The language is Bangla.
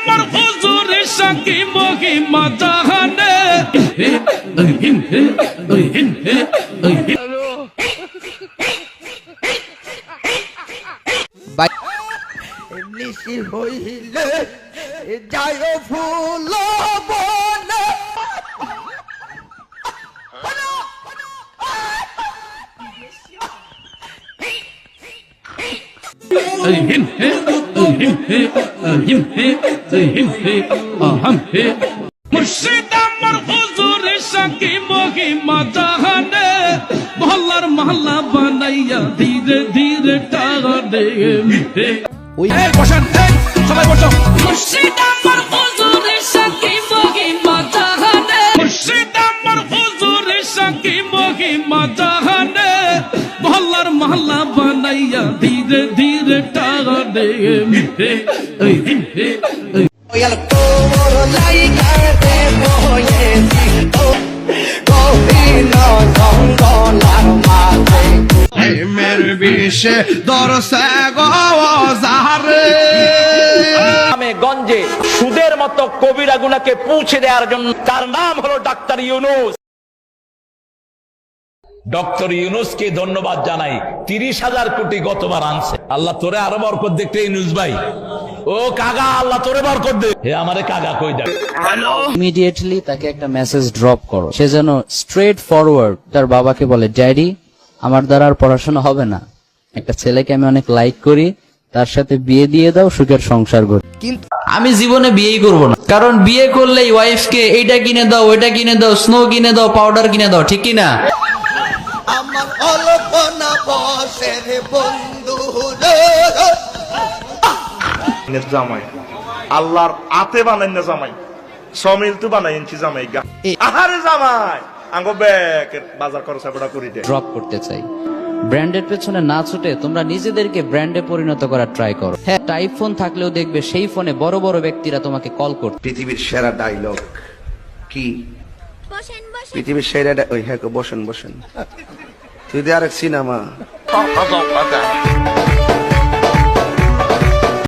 আমার হুজুরের সাকি মহিমা জাহানে নিশি হইলে যায় ফুল বনে মুর্শিদ আমার হুজুরের সাকি মহিমা জাহানে মহল্লার মহল্লা বানাইয়া ধীরে ধীরে টানে বসেন সবাই বসো। মুর্শিদ আমার হুজুরের সাকি মহিমা জাহানে মুর্শিদ আমার হুজুরের সাকি মহিমা জাহানে মহল্লার মহল্লা বানাইয়া ধীরে ধীরে টানে ওয়াল তোর লাইগাতে বয়েছি তো কহিনা জঙ্গলার মাঝে মের বিষে দরসে গো জাহারে গঞ্জে সুদের মতো কবিরা গুনাহকে পৌঁছে দেওয়ার জন্য তার নাম হলো ডাক্তার ইউনূস। ডক্টর ইউনূসকে ধন্যবাদ জানাই, 30,000 কোটি গতবার আনছে। আল্লাহ তোরে আরো বরকত দেখতে ইউনূস ভাই, ও কাগা আল্লাহ তোরে বরকত দে। হে আমারে কাগা কই দে। ইমিডিয়েটলি তাকে একটা মেসেজ ড্রপ করো, সে যেন স্ট্রেট ফরওয়ার্ড তার বাবাকে বলে, ড্যাডি আমার দ্বারা আর পড়াশোনা হবে না, একটা ছেলেকে আমি অনেক লাইক করি, তার সাথে বিয়ে দিয়ে দাও, সুখের সংসার গড়ি। কিন্তু আমি জীবনে বিয়েই করব না, কারণ বিয়ে করলেই ওয়াইফকে এইটা কিনে দাও, ওইটা কিনে দাও, স্নো কিনে দাও, পাউডার কিনে দাও, ঠিক কি না? আমার অল্পনা বসের বন্ধু জামাই আল্লাহর আতে বানাই না জামাই সমিল তো বানাই ইঞ্চি জামাই গা আহারে জামাই আঙ্গো ব্যাগ বাজার খরচ বড় করে দে। ড্রপ করতে চাই, ব্র্যান্ডের পেছনে না ছুটে তোমরা নিজেদেরকে ব্র্যান্ডে পরিণত করার ট্রাই করো। হ্যাঁ, টাইপ ফোন থাকলেও দেখবে সেই ফোনে বড় বড় ব্যক্তিরা তোমাকে কল করতে। পৃথিবীর সেরা ডায়লগ কি? পৃথিবীর সেরা ওই হ্যাঁ বসেন বসেন তুই আরেক সিনেমা